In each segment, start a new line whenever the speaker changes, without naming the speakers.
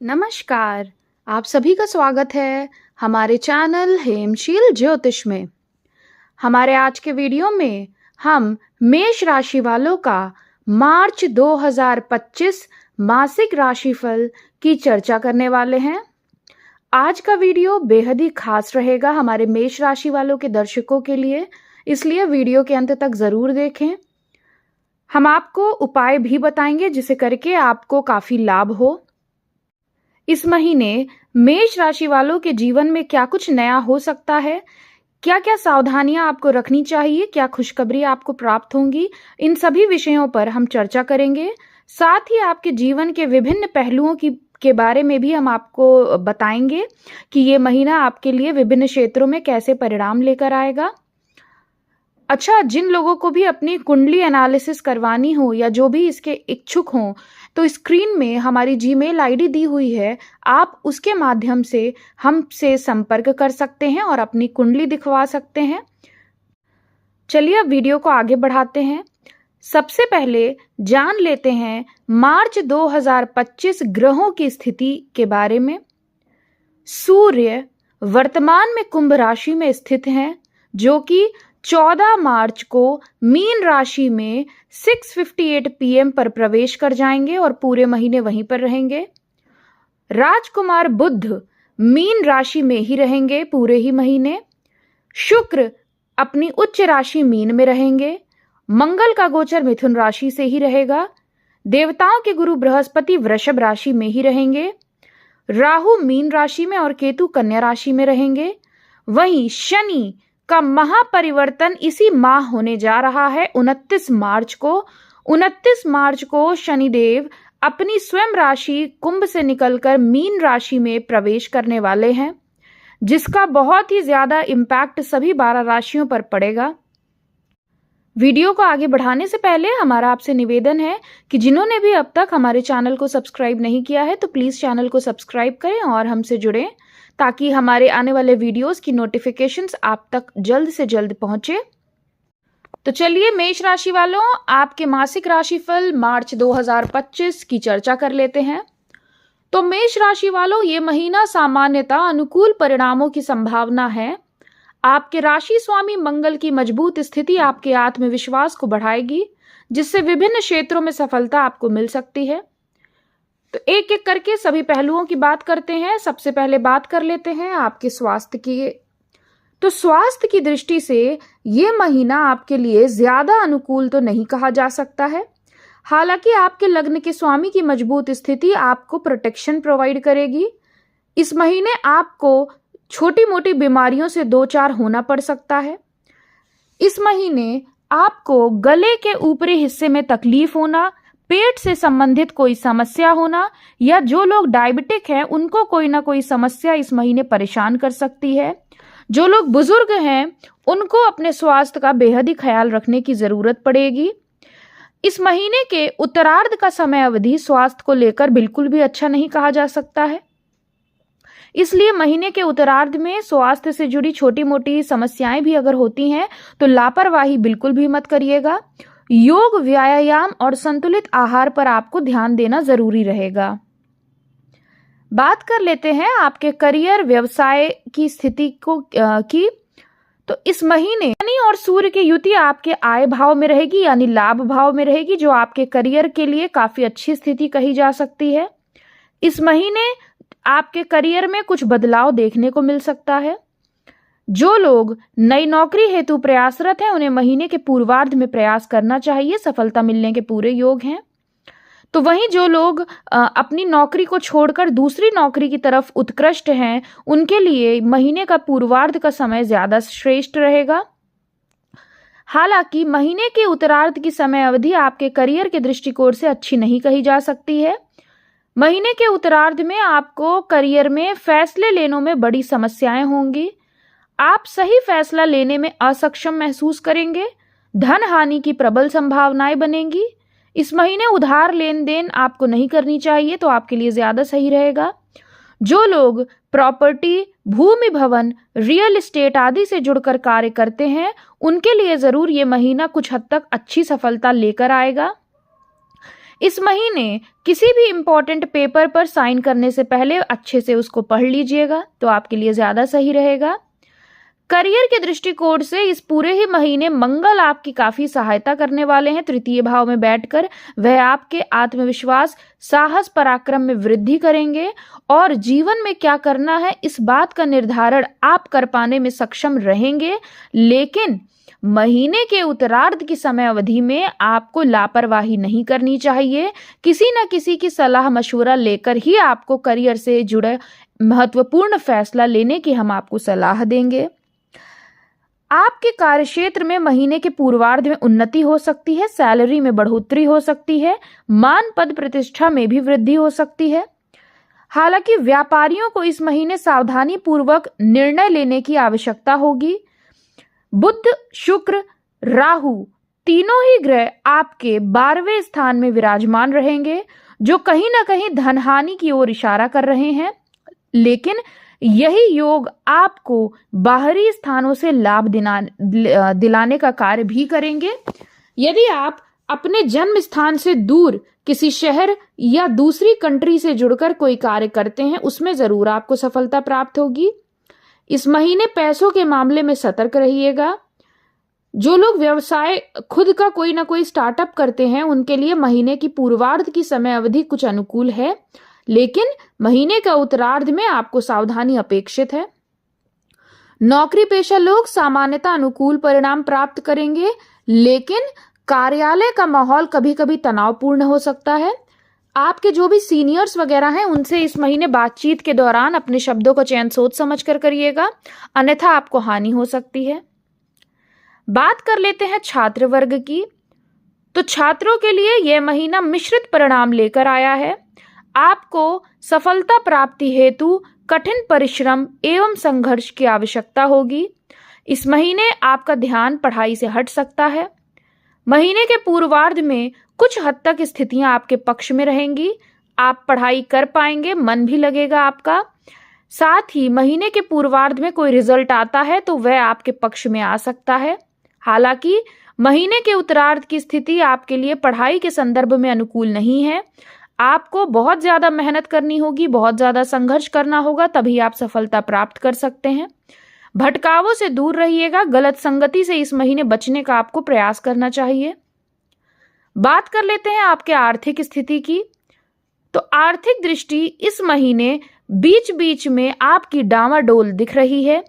नमस्कार। आप सभी का स्वागत है हमारे चैनल हेमशील ज्योतिष में। हमारे आज के वीडियो में हम मेष राशि वालों का मार्च 2025 मासिक राशिफल की चर्चा करने वाले हैं। आज का वीडियो बेहद ही खास रहेगा हमारे मेष राशि वालों के दर्शकों के लिए, इसलिए वीडियो के अंत तक जरूर देखें। हम आपको उपाय भी बताएंगे जिसे करके आपको काफी लाभ हो। इस महीने मेष राशि वालों के जीवन में क्या कुछ नया हो सकता है, क्या क्या सावधानियां आपको रखनी चाहिए, क्या खुशखबरी आपको प्राप्त होंगी, इन सभी विषयों पर हम चर्चा करेंगे। साथ ही आपके जीवन के विभिन्न पहलुओं के बारे में भी हम आपको बताएंगे कि ये महीना आपके लिए विभिन्न क्षेत्रों में कैसे परिणाम लेकर आएगा। अच्छा, जिन लोगों को भी अपनी कुंडली एनालिसिस करवानी हो या जो भी इसके इच्छुक हों, तो स्क्रीन में हमारी जीमेल आईडी दी हुई है, आप उसके माध्यम से हमसे संपर्क कर सकते हैं और अपनी कुंडली दिखवा सकते हैं। चलिए अब वीडियो को आगे बढ़ाते हैं। सबसे पहले जान लेते हैं मार्च 2025 ग्रहों की स्थिति के बारे में। सूर्य वर्तमान में कुंभ राशि में स्थित हैं, जो कि 14 मार्च को मीन राशि में 6:58 PM पर प्रवेश कर जाएंगे और पूरे महीने वहीं पर रहेंगे। राजकुमार बुध मीन राशि में ही रहेंगे पूरे ही महीने। शुक्र अपनी उच्च राशि मीन में रहेंगे। मंगल का गोचर मिथुन राशि से ही रहेगा। देवताओं के गुरु बृहस्पति वृषभ राशि में ही रहेंगे। राहु मीन राशि में और केतु कन्या राशि में रहेंगे। वहीं शनि का महापरिवर्तन इसी माह होने जा रहा है 29 मार्च को। 29 मार्च को शनिदेव अपनी स्वयं राशि कुंभ से निकलकर मीन राशि में प्रवेश करने वाले हैं, जिसका बहुत ही ज्यादा इम्पैक्ट सभी 12 राशियों पर पड़ेगा। वीडियो को आगे बढ़ाने से पहले हमारा आपसे निवेदन है कि जिन्होंने भी अब तक हमारे चैनल को सब्सक्राइब नहीं किया है तो प्लीज चैनल को सब्सक्राइब करें और हमसे जुड़ें, ताकि हमारे आने वाले वीडियोस की नोटिफिकेशंस आप तक जल्द से जल्द पहुंचे। तो चलिए मेष राशि वालों, आपके मासिक राशिफल मार्च 2025 की चर्चा कर लेते हैं। तो मेष राशि वालों, ये महीना सामान्यतः अनुकूल परिणामों की संभावना है। आपके राशि स्वामी मंगल की मजबूत स्थिति आपके आत्मविश्वास को बढ़ाएगी, जिससे विभिन्न क्षेत्रों में सफलता आपको मिल सकती है। तो एक एक करके सभी पहलुओं की बात करते हैं। सबसे पहले बात कर लेते हैं आपके स्वास्थ्य की। तो स्वास्थ्य की दृष्टि से ये महीना आपके लिए ज्यादा अनुकूल तो नहीं कहा जा सकता है। हालांकि आपके लग्न के स्वामी की मजबूत स्थिति आपको प्रोटेक्शन प्रोवाइड करेगी। इस महीने आपको छोटी मोटी बीमारियों से दो चार होना पड़ सकता है। इस महीने आपको गले के ऊपरी हिस्से में तकलीफ होना, पेट से संबंधित कोई समस्या होना, या जो लोग डायबिटिक हैं उनको कोई ना कोई समस्या इस महीने परेशान कर सकती है। जो लोग बुजुर्ग हैं उनको अपने स्वास्थ्य का बेहद ही ख्याल रखने की जरूरत पड़ेगी। इस महीने के उत्तरार्ध का समय अवधि स्वास्थ्य को लेकर बिल्कुल भी अच्छा नहीं कहा जा सकता है, इसलिए महीने के उत्तरार्ध में स्वास्थ्य से जुड़ी छोटी मोटी समस्याएं भी अगर होती हैं तो लापरवाही बिल्कुल भी मत करिएगा। योग, व्यायाम और संतुलित आहार पर आपको ध्यान देना जरूरी रहेगा। बात कर लेते हैं आपके करियर व्यवसाय की स्थिति की। तो इस महीने शनि और सूर्य की युति आपके आय भाव में रहेगी, यानी लाभ भाव में रहेगी, जो आपके करियर के लिए काफी अच्छी स्थिति कही जा सकती है। इस महीने आपके करियर में कुछ बदलाव देखने को मिल सकता है। जो लोग नई नौकरी हेतु प्रयासरत हैं उन्हें महीने के पूर्वार्ध में प्रयास करना चाहिए, सफलता मिलने के पूरे योग हैं। तो वहीं जो लोग अपनी नौकरी को छोड़कर दूसरी नौकरी की तरफ उत्कृष्ट हैं, उनके लिए महीने का पूर्वार्ध का समय ज्यादा श्रेष्ठ रहेगा। हालांकि महीने के उत्तरार्ध की समय अवधि आपके करियर के दृष्टिकोण से अच्छी नहीं कही जा सकती है। महीने के उत्तरार्ध में आपको करियर में फैसले लेने में बड़ी समस्याएं होंगी। आप सही फैसला लेने में असक्षम महसूस करेंगे। धन हानि की प्रबल संभावनाएं बनेंगी। इस महीने उधार लेन देन आपको नहीं करनी चाहिए, तो आपके लिए ज्यादा सही रहेगा। जो लोग प्रॉपर्टी, भूमि भवन, रियल एस्टेट आदि से जुड़कर कार्य करते हैं उनके लिए जरूर ये महीना कुछ हद तक अच्छी सफलता लेकर आएगा। इस महीने किसी भी इम्पोर्टेंट पेपर पर साइन करने से पहले अच्छे से उसको पढ़ लीजिएगा, तो आपके लिए ज्यादा सही रहेगा। करियर के दृष्टिकोण से इस पूरे ही महीने मंगल आपकी काफी सहायता करने वाले हैं। तृतीय भाव में बैठकर वह आपके आत्मविश्वास, साहस, पराक्रम में वृद्धि करेंगे और जीवन में क्या करना है इस बात का निर्धारण आप कर पाने में सक्षम रहेंगे। लेकिन महीने के उत्तरार्ध की समय अवधि में आपको लापरवाही नहीं करनी चाहिए। किसी न किसी की सलाह मशवरा लेकर ही आपको करियर से जुड़े महत्वपूर्ण फैसला लेने की हम आपको सलाह देंगे। आपके कार्यक्षेत्र में महीने के पूर्वार्ध में उन्नति हो सकती है, सैलरी में बढ़ोतरी हो सकती है, मान पद प्रतिष्ठा में भी वृद्धि हो सकती है। हालांकि व्यापारियों को इस महीने सावधानी पूर्वक निर्णय लेने की आवश्यकता होगी। बुध, शुक्र, राहु तीनों ही ग्रह आपके 12वें स्थान में विराजमान रहेंगे, जो कहीं ना कहीं धनहानि की ओर इशारा कर रहे हैं। लेकिन यही योग आपको बाहरी स्थानों से लाभ दिलाने का कार्य भी करेंगे। यदि आप अपने जन्म स्थान से दूर किसी शहर या दूसरी कंट्री से जुड़कर कोई कार्य करते हैं, उसमें जरूर आपको सफलता प्राप्त होगी। इस महीने पैसों के मामले में सतर्क रहिएगा। जो लोग व्यवसाय खुद का कोई ना कोई स्टार्टअप करते हैं, उनके लिए महीने की पूर्वार्ध की समय अवधि कुछ अनुकूल है, लेकिन महीने का उत्तरार्ध में आपको सावधानी अपेक्षित है। नौकरी पेशा लोग सामान्यतः अनुकूल परिणाम प्राप्त करेंगे, लेकिन कार्यालय का माहौल कभी कभी तनावपूर्ण हो सकता है। आपके जो भी सीनियर्स वगैरह हैं, उनसे इस महीने बातचीत के दौरान अपने शब्दों का चयन सोच समझ कर करिएगा, अन्यथा आपको हानि हो सकती है। बात कर लेते हैं छात्र वर्ग की। तो छात्रों के लिए यह महीना मिश्रित परिणाम लेकर आया है। आपको सफलता प्राप्ति हेतु कठिन परिश्रम एवं संघर्ष की आवश्यकता होगी। इस महीने आपका ध्यान पढ़ाई से हट सकता है। महीने के पूर्वार्ध में कुछ हद तक स्थितियां आपके पक्ष में रहेंगी। आप पढ़ाई कर पाएंगे, मन भी लगेगा आपका। साथ ही महीने के पूर्वार्ध में कोई रिजल्ट आता है तो वह आपके पक्ष में आ सकता है। हालांकि महीने के उत्तरार्ध की स्थिति आपके लिए पढ़ाई के संदर्भ में अनुकूल नहीं है। आपको बहुत ज्यादा मेहनत करनी होगी, बहुत ज्यादा संघर्ष करना होगा, तभी आप सफलता प्राप्त कर सकते हैं। भटकावों से दूर रहिएगा। गलत संगति से इस महीने बचने का आपको प्रयास करना चाहिए। बात कर लेते हैं आपके आर्थिक स्थिति की। तो आर्थिक दृष्टि इस महीने बीच बीच में आपकी डामाडोल दिख रही है।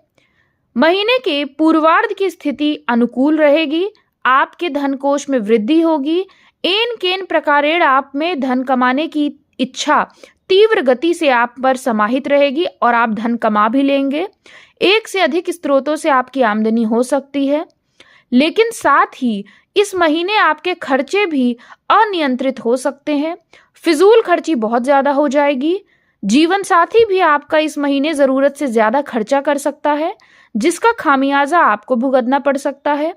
महीने के पूर्वार्ध की स्थिति अनुकूल रहेगी। आपके धन कोष में वृद्धि होगी। एन केन प्रकारेण आप में धन कमाने की इच्छा तीव्र गति से आप पर समाहित रहेगी और आप धन कमा भी लेंगे। एक से अधिक स्रोतों से आपकी आमदनी हो सकती है, लेकिन साथ ही इस महीने आपके खर्चे भी अनियंत्रित हो सकते हैं। फिजूल खर्ची बहुत ज्यादा हो जाएगी। जीवन साथी भी आपका इस महीने जरूरत से ज्यादा खर्चा कर सकता है, जिसका खामियाजा आपको भुगतना पड़ सकता है।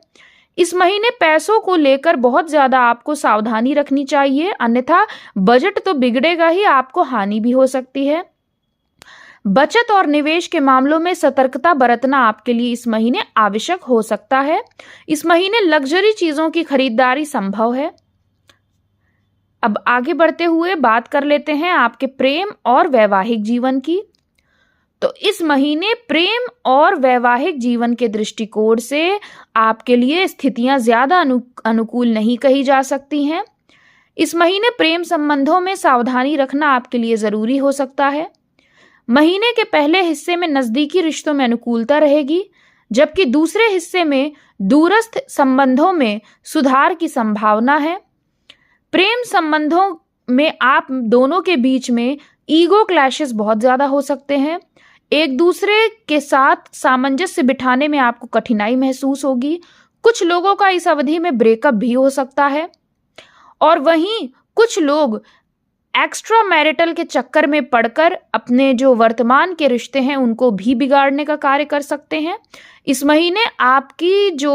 इस महीने पैसों को लेकर बहुत ज्यादा आपको सावधानी रखनी चाहिए, अन्यथा बजट तो बिगड़ेगा ही, आपको हानि भी हो सकती है। बचत और निवेश के मामलों में सतर्कता बरतना आपके लिए इस महीने आवश्यक हो सकता है। इस महीने लग्जरी चीजों की खरीदारी संभव है। अब आगे बढ़ते हुए बात कर लेते हैं आपके प्रेम और वैवाहिक जीवन की। तो इस महीने प्रेम और वैवाहिक जीवन के दृष्टिकोण से आपके लिए स्थितियां ज्यादा अनुकूल नहीं कही जा सकती हैं। इस महीने प्रेम संबंधों में सावधानी रखना आपके लिए जरूरी हो सकता है। महीने के पहले हिस्से में नजदीकी रिश्तों में अनुकूलता रहेगी, जबकि दूसरे हिस्से में दूरस्थ संबंधों में सुधार की संभावना है। प्रेम संबंधों में आप दोनों के बीच में ईगो क्लैशेस बहुत ज्यादा हो सकते हैं। एक दूसरे के साथ सामंजस्य बिठाने में आपको कठिनाई महसूस होगी। कुछ लोगों का इस अवधि में ब्रेकअप भी हो सकता है, और वहीं कुछ लोग एक्स्ट्रा मैरिटल के चक्कर में पड़कर अपने जो वर्तमान के रिश्ते हैं उनको भी बिगाड़ने का कार्य कर सकते हैं। इस महीने आपकी जो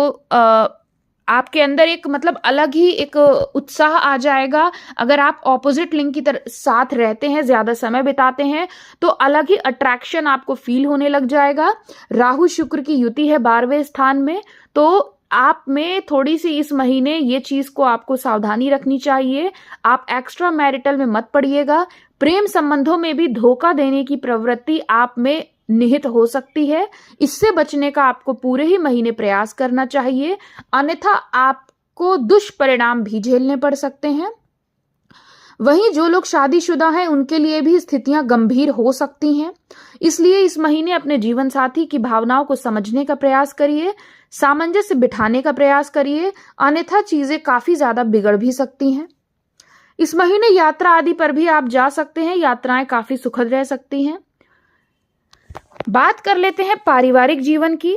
आपके अंदर एक मतलब अलग ही एक उत्साह आ जाएगा। अगर आप ऑपोजिट लिंग की तरह साथ रहते हैं, ज्यादा समय बिताते हैं, तो अलग ही अट्रैक्शन आपको फील होने लग जाएगा। राहु शुक्र की युति है 12वें स्थान में, तो आप में थोड़ी सी इस महीने ये चीज को आपको सावधानी रखनी चाहिए। आप एक्स्ट्रा मैरिटल में मत पड़िएगा। प्रेम संबंधों में भी धोखा देने की प्रवृत्ति आप में निहित हो सकती है। इससे बचने का आपको पूरे ही महीने प्रयास करना चाहिए, अन्यथा आपको दुष्परिणाम भी झेलने पड़ सकते हैं। वहीं जो लोग शादीशुदा हैं उनके लिए भी स्थितियां गंभीर हो सकती हैं। इसलिए इस महीने अपने जीवन साथी की भावनाओं को समझने का प्रयास करिए, सामंजस्य बिठाने का प्रयास करिए, अन्यथा चीजें काफी ज्यादा बिगड़ भी सकती हैं। इस महीने यात्रा आदि पर भी आप जा सकते हैं। यात्राएं काफी सुखद रह सकती हैं। बात कर लेते हैं पारिवारिक जीवन की।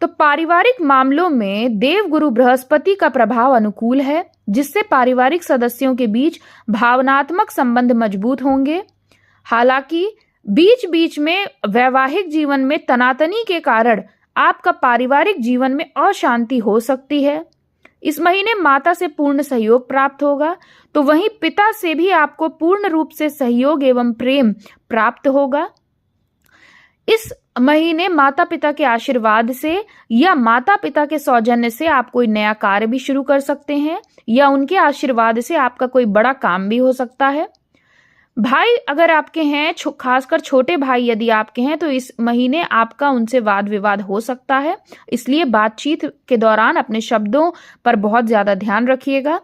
तो पारिवारिक मामलों में देवगुरु बृहस्पति का प्रभाव अनुकूल है, जिससे पारिवारिक सदस्यों के बीच भावनात्मक संबंध मजबूत होंगे। हालांकि बीच बीच में वैवाहिक जीवन में तनातनी के कारण आपका पारिवारिक जीवन में अशांति हो सकती है। इस महीने माता से पूर्ण सहयोग प्राप्त होगा, तो वहीं पिता से भी आपको पूर्ण रूप से सहयोग एवं प्रेम प्राप्त होगा। इस महीने माता पिता के आशीर्वाद से या माता पिता के सौजन्य से आप कोई नया कार्य भी शुरू कर सकते हैं, या उनके आशीर्वाद से आपका कोई बड़ा काम भी हो सकता है। भाई अगर आपके हैं, खासकर छोटे भाई यदि आपके हैं, तो इस महीने आपका उनसे वाद विवाद हो सकता है। इसलिए बातचीत के दौरान अपने शब्दों पर बहुत ज्यादा ध्यान रखिएगा।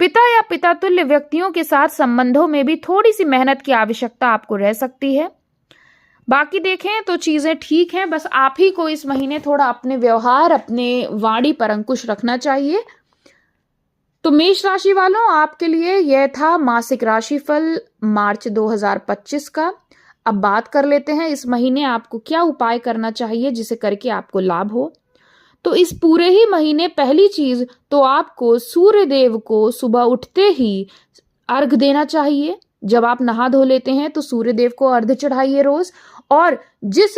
पिता या पिता तुल्य व्यक्तियों के साथ संबंधों में भी थोड़ी सी मेहनत की आवश्यकता आपको रह सकती है। बाकी देखें तो चीजें ठीक हैं, बस आप ही को इस महीने थोड़ा अपने व्यवहार, अपने वाणी पर अंकुश रखना चाहिए। तो मेष राशि वालों, आपके लिए यह था मासिक राशिफल मार्च 2025 का। अब बात कर लेते हैं इस महीने आपको क्या उपाय करना चाहिए जिसे करके आपको लाभ हो। तो इस पूरे ही महीने पहली चीज तो आपको सूर्य देव को सुबह उठते ही अर्घ देना चाहिए। जब आप नहा धो लेते हैं तो सूर्य देव को अर्घ चढ़ाइए रोज, और जिस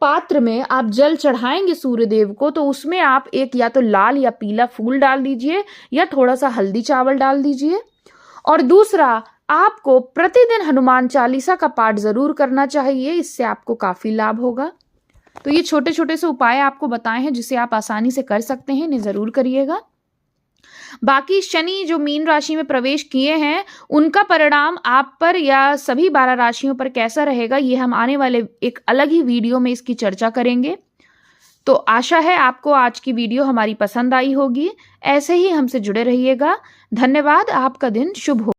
पात्र में आप जल चढ़ाएंगे सूर्य देव को, तो उसमें आप एक या तो लाल या पीला फूल डाल दीजिए या थोड़ा सा हल्दी चावल डाल दीजिए। और दूसरा, आपको प्रतिदिन हनुमान चालीसा का पाठ जरूर करना चाहिए, इससे आपको काफी लाभ होगा। तो ये छोटे छोटे से उपाय आपको बताए हैं जिसे आप आसानी से कर सकते हैं, इन्हें जरूर करिएगा। बाकी शनि जो मीन राशि में प्रवेश किए हैं, उनका परिणाम आप पर या सभी 12 राशियों पर कैसा रहेगा, ये हम आने वाले एक अलग ही वीडियो में इसकी चर्चा करेंगे। तो आशा है आपको आज की वीडियो हमारी पसंद आई होगी। ऐसे ही हमसे जुड़े रहिएगा। धन्यवाद। आपका दिन शुभ हो।